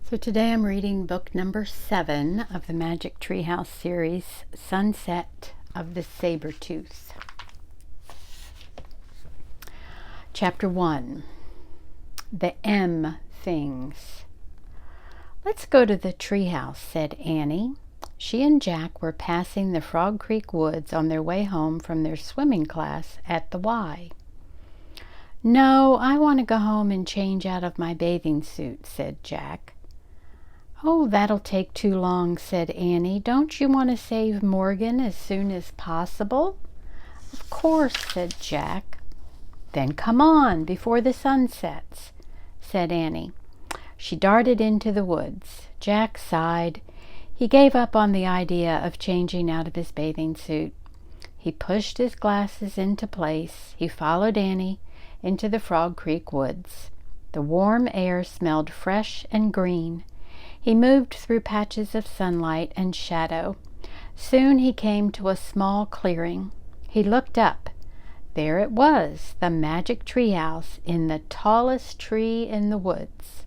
So today I'm reading book number 7 of the Magic Treehouse series, Sunset of the Sabertooth. Chapter 1, The M Things. "Let's go to the treehouse," said Annie. She and Jack were passing the Frog Creek woods on their way home from their swimming class at the Y. "No, I want to go home and change out of my bathing suit," said Jack. "Oh, that'll take too long," said Annie. "Don't you want to save Morgan as soon as possible?" "Of course," said Jack. "Then come on, before the sun sets," said Annie. She darted into the woods. Jack sighed. He gave up on the idea of changing out of his bathing suit. He pushed his glasses into place. He followed Annie into the Frog Creek woods. The warm air smelled fresh and green. He moved through patches of sunlight and shadow. Soon he came to a small clearing. He looked up. There it was, the magic treehouse in the tallest tree in the woods.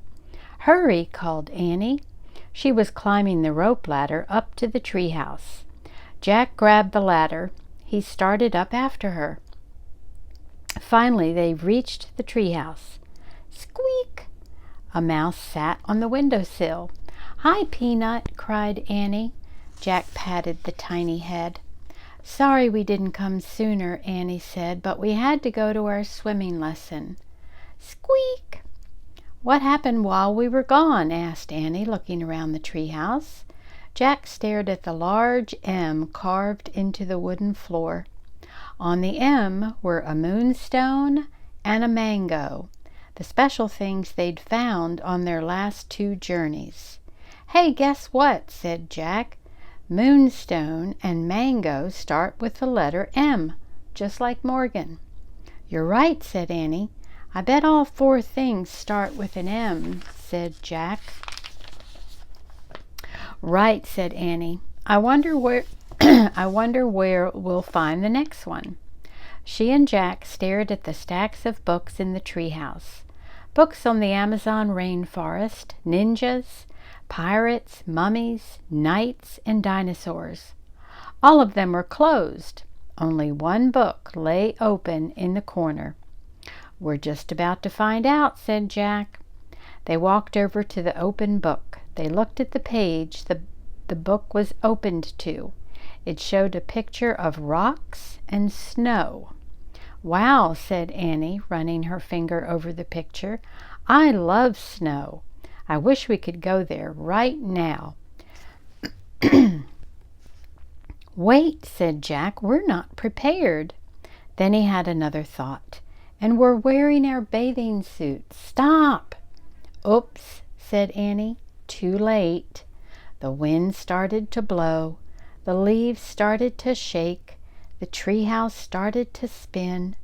"Hurry," called Annie. She was climbing the rope ladder up to the treehouse. Jack grabbed the ladder. He started up after her. Finally they reached the treehouse. Squeak! A mouse sat on the windowsill. "Hi, Peanut," cried Annie. Jack patted the tiny head. "Sorry we didn't come sooner," Annie said, "but we had to go to our swimming lesson." Squeak! "What happened while we were gone?" asked Annie, looking around the treehouse. Jack stared at the large M carved into the wooden floor. On the M were a moonstone and a mango, the special things they'd found on their last 2 journeys. "Hey, guess what?" said Jack. "Moonstone and mango start with the letter M, just like Morgan." "You're right," said Annie. "I bet all 4 things start with an M," said Jack. "Right," said Annie. I wonder where we'll find the next one." She and Jack stared at the stacks of books in the treehouse. Books on the Amazon rainforest, ninjas, pirates, mummies, knights, and dinosaurs. All of them were closed. Only one book lay open in the corner. "We're just about to find out," said Jack. They walked over to the open book. They looked at the page the book was opened to. It showed a picture of rocks and snow. "Wow," said Annie, running her finger over the picture. "I love snow. I wish we could go there right now." "Wait," said Jack. "We're not prepared." Then he had another thought. "And we're wearing our bathing suits. Stop!" "Oops," said Annie. "Too late." The wind started to blow. The leaves started to shake. The treehouse started to spin.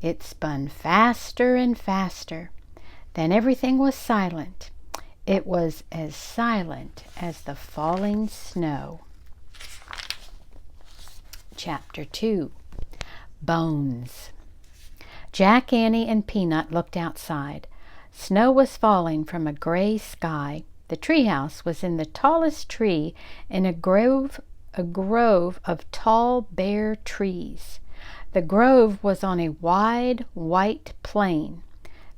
It spun faster and faster. Then everything was silent. It was as silent as the falling snow. Chapter 2, Bones. Jack, Annie, and Peanut looked outside. Snow was falling from a gray sky. The treehouse was in the tallest tree in a grove of tall, bare trees. The grove was on a wide, white plain.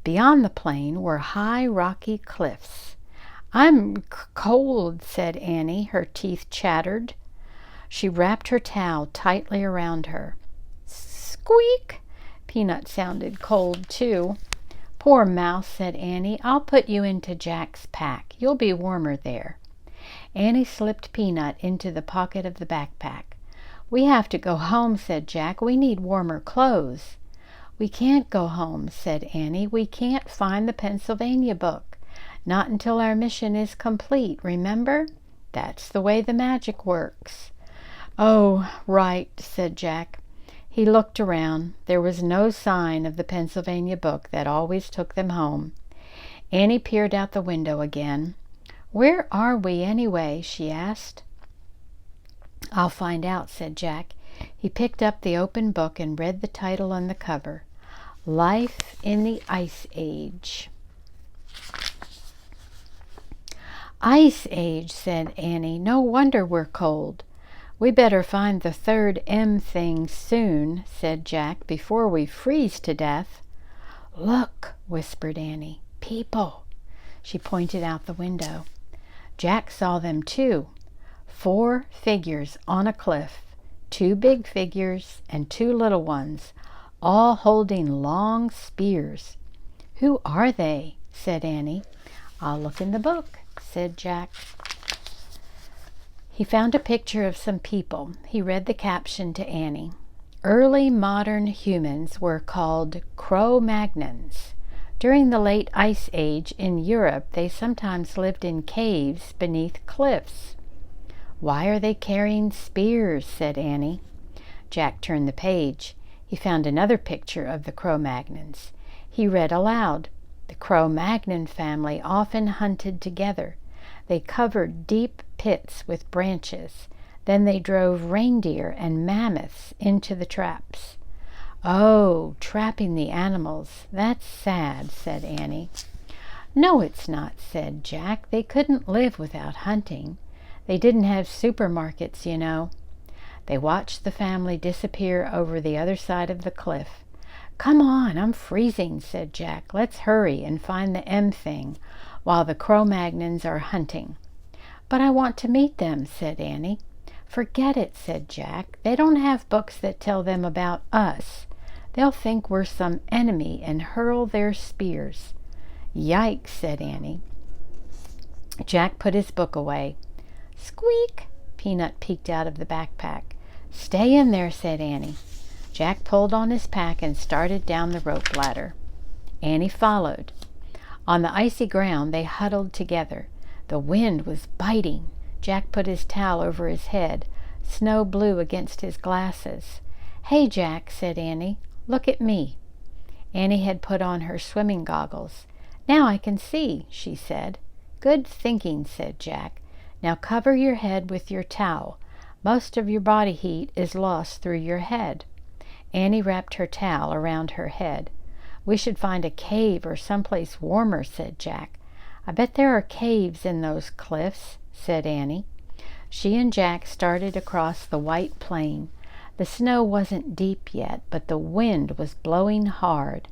Beyond the plain were high, rocky cliffs. "I'm cold," said Annie. Her teeth chattered. She wrapped her towel tightly around her. Squeak! Peanut sounded cold, too. "Poor mouse," said Annie. "I'll put you into Jack's pack. You'll be warmer there." Annie slipped Peanut into the pocket of the backpack. "We have to go home," said Jack. "We need warmer clothes." "We can't go home," said Annie. "We can't find the Pennsylvania book. Not until our mission is complete, remember? That's the way the magic works." "Oh, right," said Jack. He looked around. There was no sign of the Pennsylvania book that always took them home. Annie peered out the window again. "Where are we, anyway?" she asked. "I'll find out," said Jack. He picked up the open book and read the title on the cover. "Life in the Ice Age." Ice Age, said Annie. No wonder we're cold. We better find the third M thing soon, said Jack, before we freeze to death. Look, whispered Annie. People. She pointed out the window. Jack saw them too. 4 figures on a cliff. 2 big figures and 2 little ones, all holding long spears. Who are they? Said Annie. I'll look in the book, said Jack. He found a picture of some people. He read the caption to Annie. Early modern humans were called Cro-Magnons. During the late Ice Age in Europe, they sometimes lived in caves beneath cliffs. Why are they carrying spears? Said Annie. Jack turned the page. He found another picture of the Cro-Magnons. He read aloud. The Cro-Magnon family often hunted together. They covered deep pits with branches. Then they drove reindeer and mammoths into the traps. Oh, trapping the animals. That's sad, said Annie. No, it's not, said Jack. They couldn't live without hunting. They didn't have supermarkets, you know. They watched the family disappear over the other side of the cliff. Come on, I'm freezing, said Jack. Let's hurry and find the M thing while the Cro-Magnons are hunting. But I want to meet them, said Annie. Forget it, said Jack. They don't have books that tell them about us. They'll think we're some enemy and hurl their spears. Yikes, said Annie. Jack put his book away. Squeak! Peanut peeked out of the backpack. Stay in there, said Annie. Jack pulled on his pack and started down the rope ladder. Annie followed. On the icy ground they huddled together. The wind was biting. Jack put his towel over his head. Snow blew against his glasses. Hey, Jack, said Annie. Look at me. Annie had put on her swimming goggles. Now I can see, she said. Good thinking, said Jack. Now cover your head with your towel. Most of your body heat is lost through your head. Annie wrapped her towel around her head. We should find a cave or someplace warmer, said Jack. I bet there are caves in those cliffs, said Annie. She and Jack started across the white plain. The snow wasn't deep yet, but the wind was blowing hard.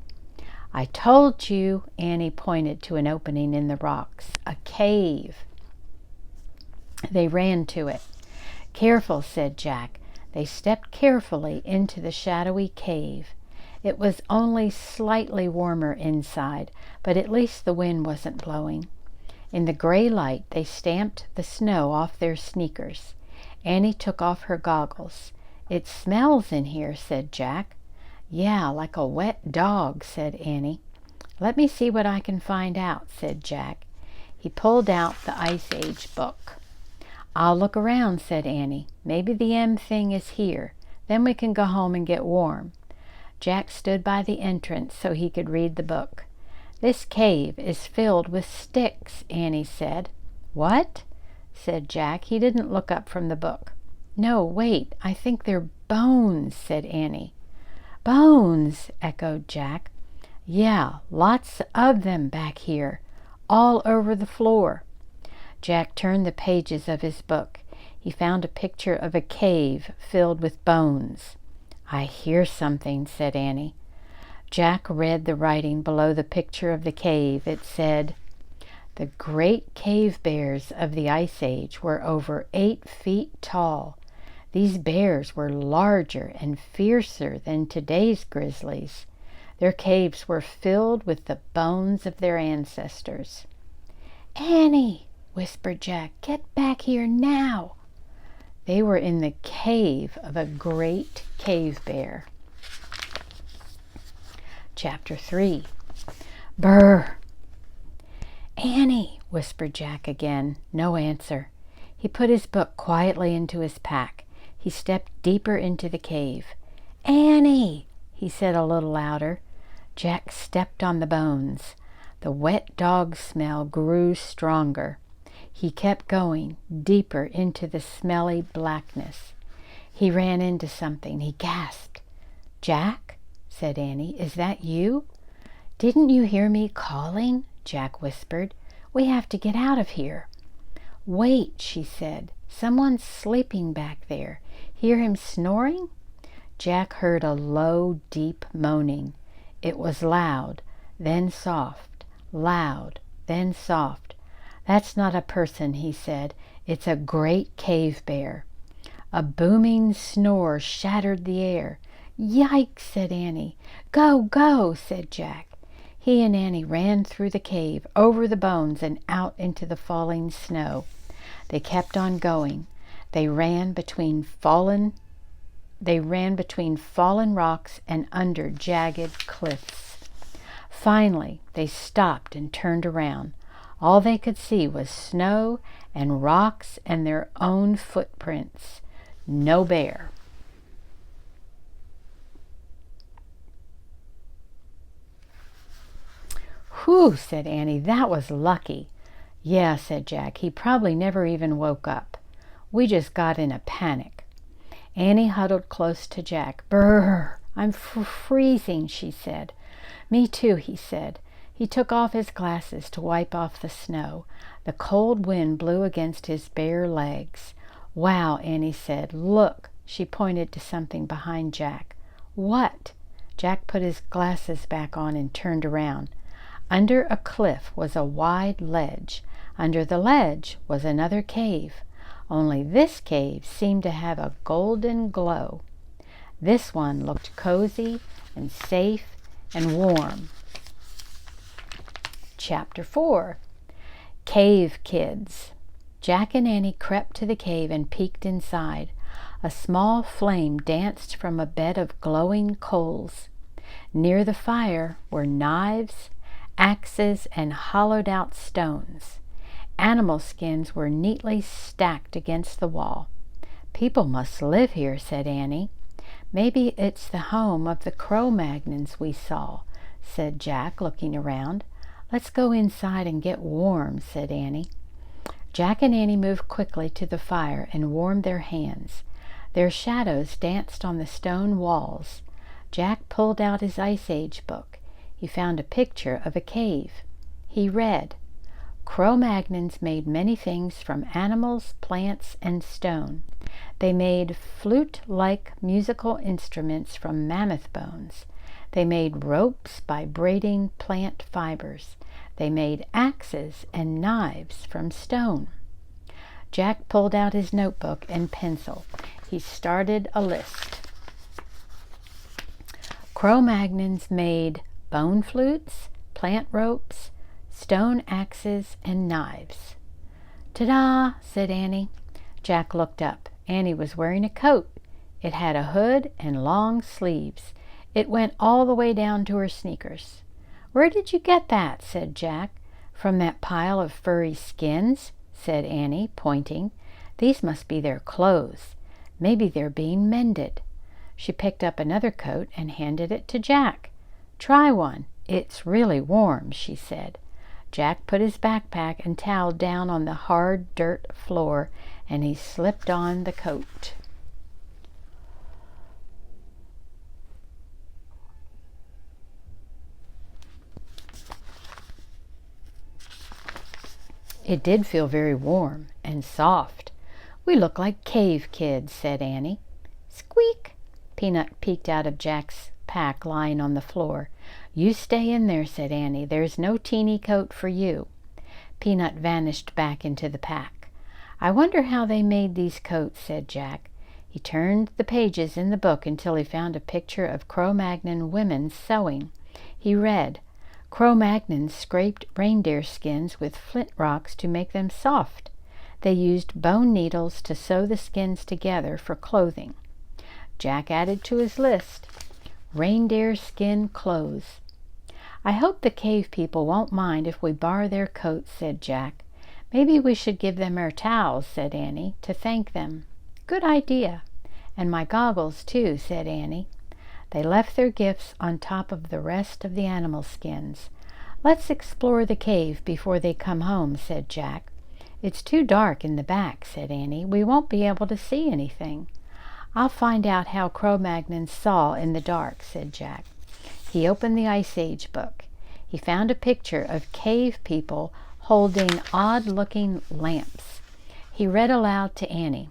I told you, Annie pointed to an opening in the rocks. A cave. They ran to it. Careful, said Jack. They stepped carefully into the shadowy cave. It was only slightly warmer inside, but at least the wind wasn't blowing. In the gray light, they stamped the snow off their sneakers. Annie took off her goggles. It smells in here, said Jack. Yeah, like a wet dog, said Annie. Let me see what I can find out, said Jack. He pulled out the Ice Age book. I'll look around, said Annie. Maybe the M thing is here. Then we can go home and get warm. Jack stood by the entrance so he could read the book. This cave is filled with sticks, Annie said. What? Said Jack. He didn't look up from the book. No, wait, I think they're bones, said Annie. Bones, echoed Jack. Yeah, lots of them back here, all over the floor. Jack turned the pages of his book. He found a picture of a cave filled with bones. I hear something, said Annie. Jack read the writing below the picture of the cave. It said, The great cave bears of the Ice Age were over 8 feet tall. These bears were larger and fiercer than today's grizzlies. Their caves were filled with the bones of their ancestors. Annie, whispered Jack, get back here now. They were in the cave of a great cave bear. Chapter 3. Brr! Annie, whispered Jack again. No answer. He put his book quietly into his pack. He stepped deeper into the cave. Annie, he said a little louder. Jack stepped on the bones. The wet dog smell grew stronger. He kept going, deeper into the smelly blackness. He ran into something. He gasped. Jack, said Annie, is that you? Didn't you hear me calling? Jack whispered. We have to get out of here. "Wait," she said. "Someone's sleeping back there. Hear him snoring?" Jack heard a low, deep moaning. It was loud, then soft, loud, then soft. "That's not a person," he said. "It's a great cave bear." A booming snore shattered the air. "Yikes!" said Annie. "Go, go!" said Jack. He and Annie ran through the cave, over the bones, and out into the falling snow. They kept on going. They ran between fallen rocks and under jagged cliffs. Finally, they stopped and turned around. All they could see was snow and rocks and their own footprints. No bear. "Whew," said Annie. "That was lucky." "Yeah," said Jack. "He probably never even woke up. We just got in a panic." Annie huddled close to Jack. "Brrr, I'm freezing," she said. "Me too," he said. He took off his glasses to wipe off the snow. The cold wind blew against his bare legs. "Wow," Annie said. "Look." She pointed to something behind Jack. "What?" Jack put his glasses back on and turned around. Under a cliff was a wide ledge. Under the ledge was another cave. Only this cave seemed to have a golden glow. This one looked cozy and safe and warm. Chapter 4. Cave Kids. Jack and Annie crept to the cave and peeked inside. A small flame danced from a bed of glowing coals. Near the fire were knives, axes, and hollowed-out stones. Animal skins were neatly stacked against the wall. "People must live here," said Annie. "Maybe it's the home of the Cro-Magnons we saw," said Jack, looking around. "Let's go inside and get warm," said Annie. Jack and Annie moved quickly to the fire and warmed their hands. Their shadows danced on the stone walls. Jack pulled out his Ice Age book. He found a picture of a cave. He read, "Cro-Magnons made many things from animals, plants, and stone. They made flute-like musical instruments from mammoth bones. They made ropes by braiding plant fibers. They made axes and knives from stone." Jack pulled out his notebook and pencil. He started a list. Cro-Magnons made bone flutes, plant ropes, stone axes, and knives. "Ta-da!" said Annie. Jack looked up. Annie was wearing a coat. It had a hood and long sleeves. It went all the way down to her sneakers. "Where did you get that?" said Jack. "From that pile of furry skins," said Annie, pointing. "These must be their clothes. Maybe they're being mended." She picked up another coat and handed it to Jack. "Try one. It's really warm," she said. Jack put his backpack and towel down on the hard dirt floor, and he slipped on the coat. It did feel very warm and soft. "We look like cave kids," said Annie. "Squeak!" Peanut peeked out of Jack's pack lying on the floor. "You stay in there," said Annie. "There's no teeny coat for you." Peanut vanished back into the pack. "I wonder how they made these coats," said Jack. He turned the pages in the book until he found a picture of Cro-Magnon women sewing. He read, "Cro-Magnons scraped reindeer skins with flint rocks to make them soft. They used bone needles to sew the skins together for clothing." Jack added to his list, "Reindeer skin clothes." "I hope the cave people won't mind if we borrow their coats," said Jack. "Maybe we should give them our towels," said Annie, "to thank them." "Good idea." "And my goggles, too," said Annie. They left their gifts on top of the rest of the animal skins. "Let's explore the cave before they come home," said Jack. "It's too dark in the back," said Annie. "We won't be able to see anything." "I'll find out how Cro-Magnons saw in the dark," said Jack. He opened the Ice Age book. He found a picture of cave people holding odd-looking lamps. He read aloud to Annie.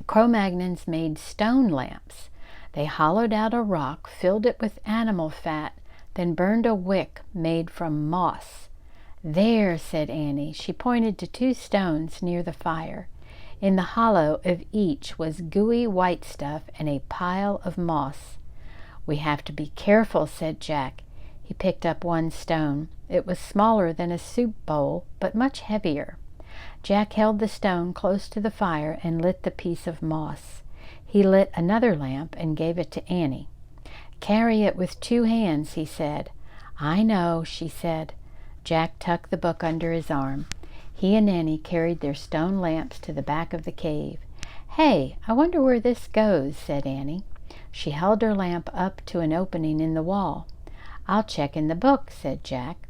Cro-Magnons made stone lamps. They hollowed out a rock, filled it with animal fat, then burned a wick made from moss. There, said Annie. She pointed to 2 stones near the fire. In the hollow of each was gooey white stuff and a pile of moss. We have to be careful, said Jack. He picked up 1 stone. It was smaller than a soup bowl, but much heavier. Jack held the stone close to the fire and lit the piece of moss. He lit another lamp and gave it to Annie. Carry it with 2 hands, he said. I know, she said. Jack tucked the book under his arm. He and Annie carried their stone lamps to the back of the cave. Hey, I wonder where this goes, said Annie. She held her lamp up to an opening in the wall. I'll check in the book, said Jack.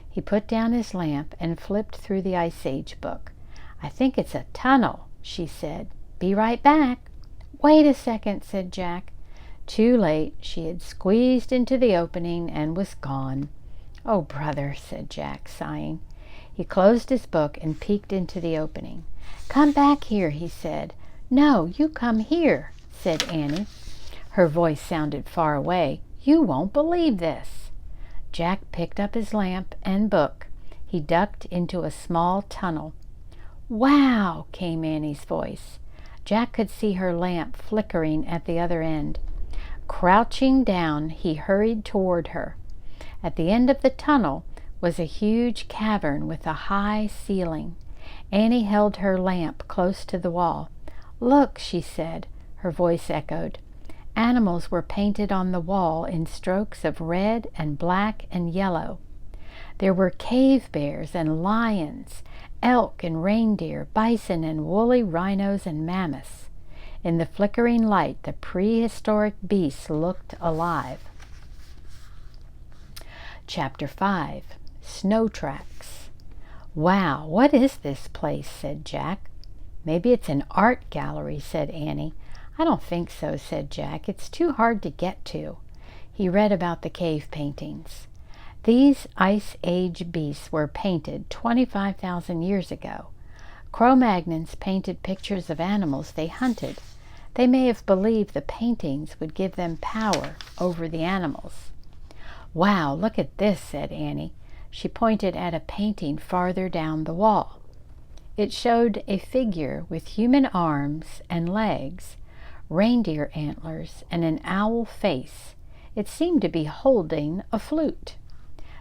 He put down his lamp and flipped through the Ice Age book. I think it's a tunnel, she said. Be right back. Wait a second, said Jack. Too late. She had squeezed into the opening and was gone. Oh, brother, said Jack, sighing. He closed his book and peeked into the opening. Come back here, he said. No, you come here, said Annie. Her voice sounded far away. You won't believe this. Jack picked up his lamp and book. He ducked into a small tunnel. Wow, came Annie's voice. Jack could see her lamp flickering at the other end. Crouching down, he hurried toward her. At the end of the tunnel was a huge cavern with a high ceiling. Annie held her lamp close to the wall. Look, she said. Her voice echoed. Animals were painted on the wall in strokes of red and black and yellow. There were cave bears and lions, elk and reindeer, bison and woolly rhinos and mammoths. In the flickering light, the prehistoric beasts looked alive. Chapter 5. Snow Tracks. Wow, what is this place? Said Jack. Maybe it's an art gallery, said Annie. I don't think so, said Jack. It's too hard to get to. He read about the cave paintings. These Ice Age beasts were painted 25,000 years ago. Cro-Magnons painted pictures of animals they hunted. They may have believed the paintings would give them power over the animals. Wow, look at this, said Annie. She pointed at a painting farther down the wall. It showed a figure with human arms and legs, reindeer antlers, and an owl face. It seemed to be holding a flute.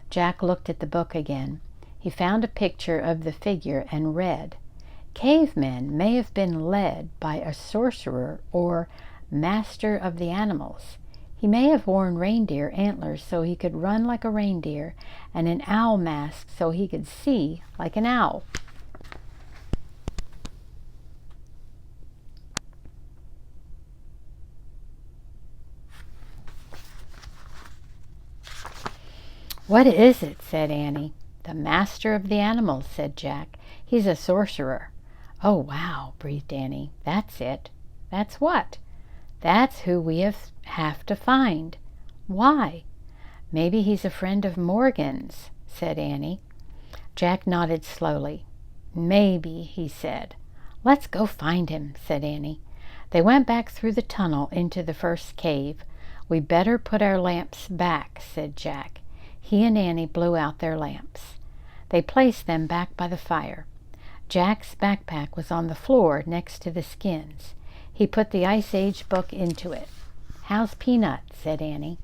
Jack looked at the book again. He found a picture of the figure and read, Cavemen may have been led by a sorcerer or master of the animals. He may have worn reindeer antlers so he could run like a reindeer, and an owl mask so he could see like an owl. What is it? Said Annie. The master of the animals, said Jack. He's a sorcerer. Oh, wow, breathed Annie. That's it. That's what? That's who we have to find. Why? Maybe he's a friend of Morgan's, said Annie. Jack nodded slowly. Maybe, he said. Let's go find him, said Annie. They went back through the tunnel into the first cave. We better put our lamps back, said Jack. He and Annie blew out their lamps. They placed them back by the fire. Jack's backpack was on the floor next to the skins. He put the Ice Age book into it. How's Peanut? Said Annie.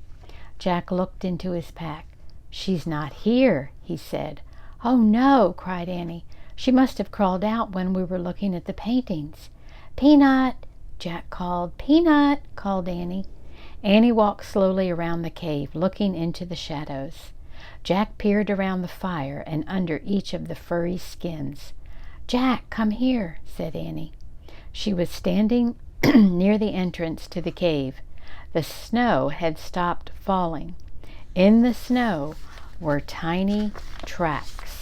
Jack looked into his pack. She's not here, he said. Oh no, cried Annie. She must have crawled out when we were looking at the paintings. Peanut, Jack called. Peanut, called Annie. Annie walked slowly around the cave, looking into the shadows. Jack peered around the fire and under each of the furry skins. Jack, come here, said Annie. She was standing near the entrance to the cave. The snow had stopped falling. In the snow were tiny tracks.